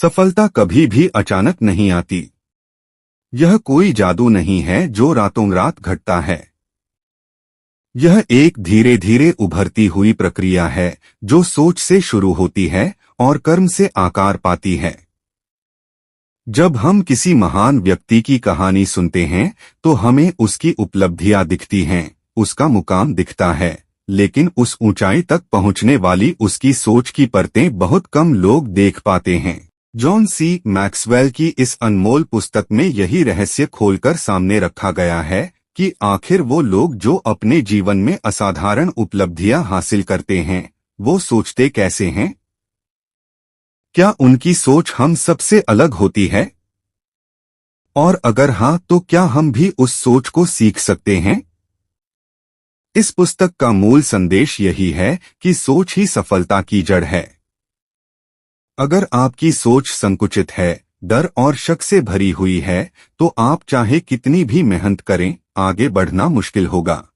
सफलता कभी भी अचानक नहीं आती। यह कोई जादू नहीं है जो रातों रात घटता है। यह एक धीरे धीरे उभरती हुई प्रक्रिया है जो सोच से शुरू होती है और कर्म से आकार पाती है। जब हम किसी महान व्यक्ति की कहानी सुनते हैं तो हमें उसकी उपलब्धियां दिखती हैं, उसका मुकाम दिखता है, लेकिन उस ऊंचाई तक पहुंचने वाली उसकी सोच की परतें बहुत कम लोग देख पाते हैं। जॉन सी मैक्सवेल की इस अनमोल पुस्तक में यही रहस्य खोलकर सामने रखा गया है कि आखिर वो लोग जो अपने जीवन में असाधारण उपलब्धियां हासिल करते हैं, वो सोचते कैसे हैं? क्या उनकी सोच हम सबसे अलग होती है? और अगर हाँ, तो क्या हम भी उस सोच को सीख सकते हैं? इस पुस्तक का मूल संदेश यही है कि सोच ही सफलता की जड़ है। अगर आपकी सोच संकुचित है, डर और शक से भरी हुई है, तो आप चाहे कितनी भी मेहनत करें, आगे बढ़ना मुश्किल होगा।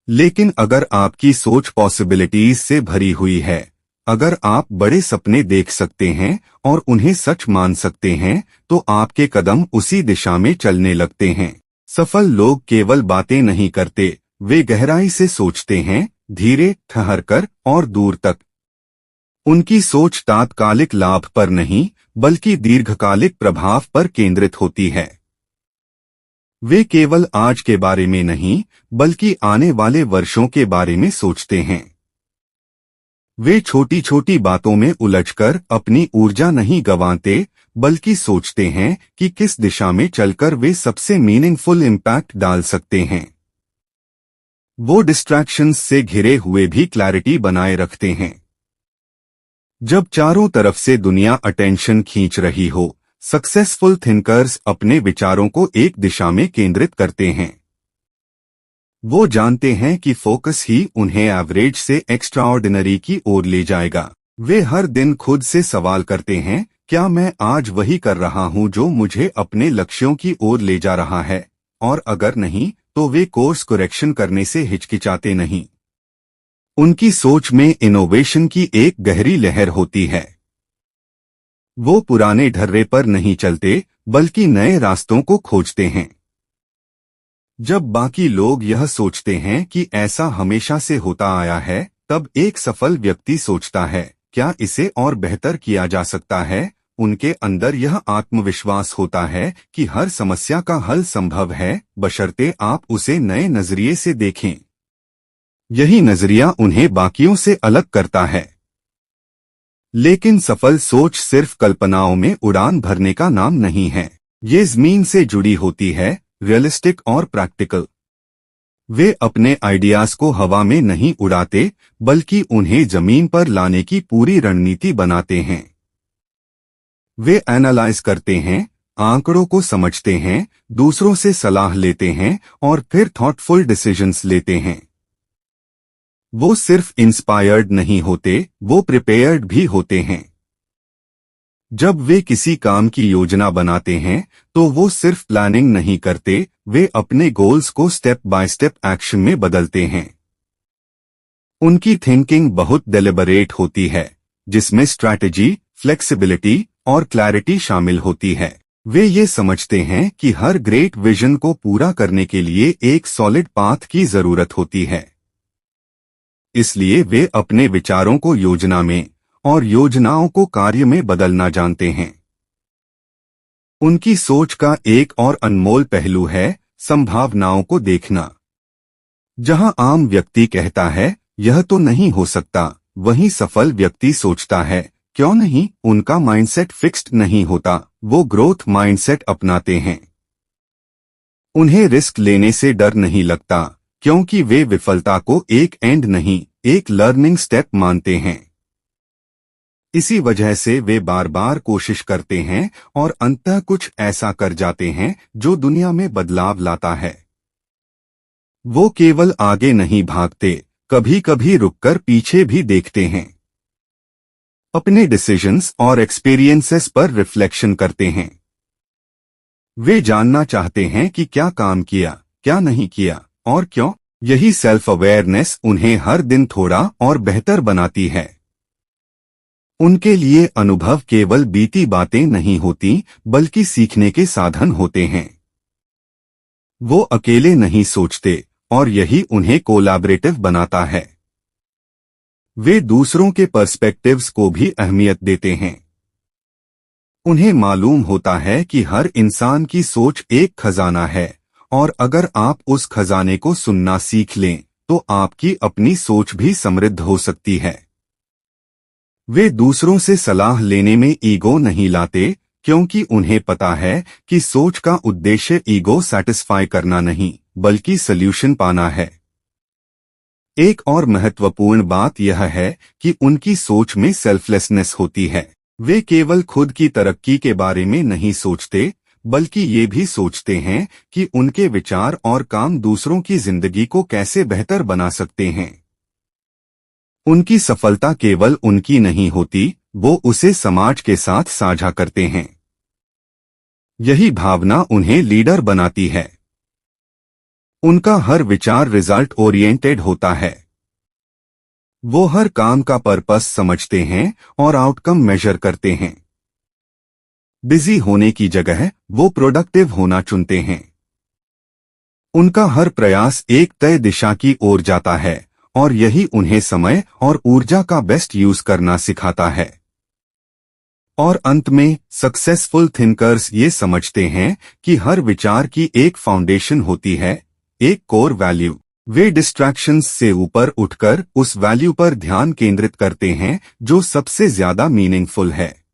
लेकिन अगर आपकी सोच पॉसिबिलिटीज से भरी हुई है, अगर आप बड़े सपने देख सकते हैं और उन्हें सच मान सकते हैं, तो आपके कदम उसी दिशा में चलने लगते हैं। सफल लोग केवल बातें नहीं करते, वे गहराई से सोचते हैं, धीरे, ठहरकर और दूर तक। उनकी सोच तात्कालिक लाभ पर नहीं, बल्कि दीर्घकालिक प्रभाव पर केंद्रित होती है। वे केवल आज के बारे में नहीं, बल्कि आने वाले वर्षों के बारे में सोचते हैं। वे छोटी छोटी बातों में उलझकर अपनी ऊर्जा नहीं गंवाते, बल्कि सोचते हैं कि किस दिशा में चलकर वे सबसे मीनिंगफुल इम्पैक्ट डाल सकते हैं। वो डिस्ट्रैक्शंस से घिरे हुए भी क्लैरिटी बनाए रखते हैं। जब चारों तरफ से दुनिया अटेंशन खींच रही हो, सक्सेसफुल थिंकर्स अपने विचारों को एक दिशा में केंद्रित करते हैं। वो जानते हैं कि फोकस ही उन्हें एवरेज से एक्स्ट्राऑर्डिनरी की ओर ले जाएगा। वे हर दिन खुद से सवाल करते हैं, क्या मैं आज वही कर रहा हूं जो मुझे अपने लक्ष्यों की ओर ले जा रहा है? और अगर नहीं, तो वे कोर्स करेक्शन करने से हिचकिचाते नहीं। उनकी सोच में इनोवेशन की एक गहरी लहर होती है। वो पुराने ढर्रे पर नहीं चलते, बल्कि नए रास्तों को खोजते हैं। जब बाकी लोग यह सोचते हैं कि ऐसा हमेशा से होता आया है, तब एक सफल व्यक्ति सोचता है, क्या इसे और बेहतर किया जा सकता है? उनके अंदर यह आत्मविश्वास होता है कि हर समस्या का हल संभव है, बशर्ते आप उसे नए नजरिए से देखें। यही नजरिया उन्हें बाकियों से अलग करता है। लेकिन सफल सोच सिर्फ कल्पनाओं में उड़ान भरने का नाम नहीं है। ये जमीन से जुड़ी होती है, रियलिस्टिक और प्रैक्टिकल। वे अपने आइडियाज को हवा में नहीं उड़ाते, बल्कि उन्हें जमीन पर लाने की पूरी रणनीति बनाते हैं। वे एनालाइज करते हैं, आंकड़ों को समझते हैं, दूसरों से सलाह लेते हैं और फिर थॉटफुल डिसीजंस लेते हैं। वो सिर्फ इंस्पायर्ड नहीं होते, वो प्रिपेयर्ड भी होते हैं। जब वे किसी काम की योजना बनाते हैं, तो वो सिर्फ प्लानिंग नहीं करते, वे अपने गोल्स को स्टेप बाय स्टेप एक्शन में बदलते हैं। उनकी थिंकिंग बहुत डेलिबरेट होती है, जिसमें स्ट्रैटेजी, फ्लेक्सिबिलिटी और क्लैरिटी शामिल होती है। वे ये समझते हैं कि हर ग्रेट विजन को पूरा करने के लिए एक सॉलिड पाथ की जरूरत होती है। इसलिए वे अपने विचारों को योजना में और योजनाओं को कार्य में बदलना जानते हैं। उनकी सोच का एक और अनमोल पहलू है संभावनाओं को देखना। जहां आम व्यक्ति कहता है, यह तो नहीं हो सकता, वहीं सफल व्यक्ति सोचता है, क्यों नहीं? उनका माइंडसेट फिक्स्ड नहीं होता, वो ग्रोथ माइंडसेट अपनाते हैं। उन्हें रिस्क लेने से डर नहीं लगता, क्योंकि वे विफलता को एक एंड नहीं, एक लर्निंग स्टेप मानते हैं। इसी वजह से वे बार बार कोशिश करते हैं और अंततः कुछ ऐसा कर जाते हैं जो दुनिया में बदलाव लाता है। वो केवल आगे नहीं भागते, कभी कभी रुककर पीछे भी देखते हैं। अपने डिसीजंस और एक्सपीरियंसेस पर रिफ्लेक्शन करते हैं। वे जानना चाहते हैं कि क्या काम किया, क्या नहीं किया और क्यों। यही सेल्फ अवेयरनेस उन्हें हर दिन थोड़ा और बेहतर बनाती है। उनके लिए अनुभव केवल बीती बातें नहीं होती, बल्कि सीखने के साधन होते हैं। वो अकेले नहीं सोचते, और यही उन्हें कोलैबोरेटिव बनाता है। वे दूसरों के पर्सपेक्टिव्स को भी अहमियत देते हैं। उन्हें मालूम होता है कि हर इंसान की सोच एक खजाना है, और अगर आप उस खजाने को सुनना सीख लें, तो आपकी अपनी सोच भी समृद्ध हो सकती है। वे दूसरों से सलाह लेने में ईगो नहीं लाते, क्योंकि उन्हें पता है कि सोच का उद्देश्य ईगो सैटिस्फाई करना नहीं, बल्कि सल्यूशन पाना है। एक और महत्वपूर्ण बात यह है कि उनकी सोच में सेल्फलेसनेस होती है। वे केवल खुद की तरक्की के बारे में नहीं सोचते, बल्कि ये भी सोचते हैं कि उनके विचार और काम दूसरों की जिंदगी को कैसे बेहतर बना सकते हैं। उनकी सफलता केवल उनकी नहीं होती, वो उसे समाज के साथ साझा करते हैं। यही भावना उन्हें लीडर बनाती है। उनका हर विचार रिजल्ट ओरिएंटेड होता है। वो हर काम का पर्पस समझते हैं और आउटकम मेजर करते हैं। बिजी होने की जगह वो प्रोडक्टिव होना चुनते हैं। उनका हर प्रयास एक तय दिशा की ओर जाता है, और यही उन्हें समय और ऊर्जा का बेस्ट यूज करना सिखाता है। और अंत में सक्सेसफुल थिंकर्स ये समझते हैं कि हर विचार की एक फाउंडेशन होती है, एक कोर वैल्यू। वे डिस्ट्रैक्शंस से ऊपर उठकर उस वैल्यू पर ध्यान केंद्रित करते हैं जो सबसे ज्यादा मीनिंगफुल है।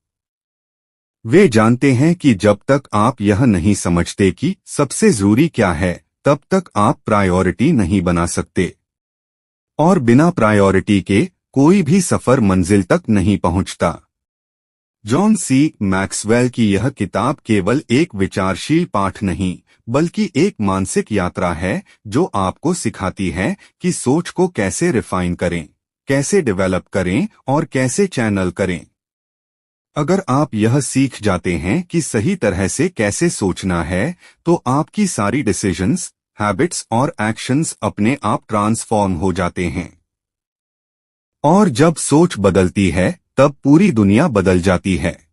वे जानते हैं कि जब तक आप यह नहीं समझते कि सबसे जरूरी क्या है, तब तक आप प्रायोरिटी नहीं बना सकते। और बिना प्रायोरिटी के कोई भी सफर मंजिल तक नहीं पहुंचता। जॉन सी मैक्सवेल की यह किताब केवल एक विचारशील पाठ नहीं, बल्कि एक मानसिक यात्रा है जो आपको सिखाती है कि सोच को कैसे रिफाइन करें, कैसे डेवलप करें और कैसे चैनल करें। अगर आप यह सीख जाते हैं कि सही तरह से कैसे सोचना है, तो आपकी सारी डिसीजंस, हैबिट्स और एक्शंस अपने आप ट्रांसफॉर्म हो जाते हैं। और जब सोच बदलती है, तब पूरी दुनिया बदल जाती है।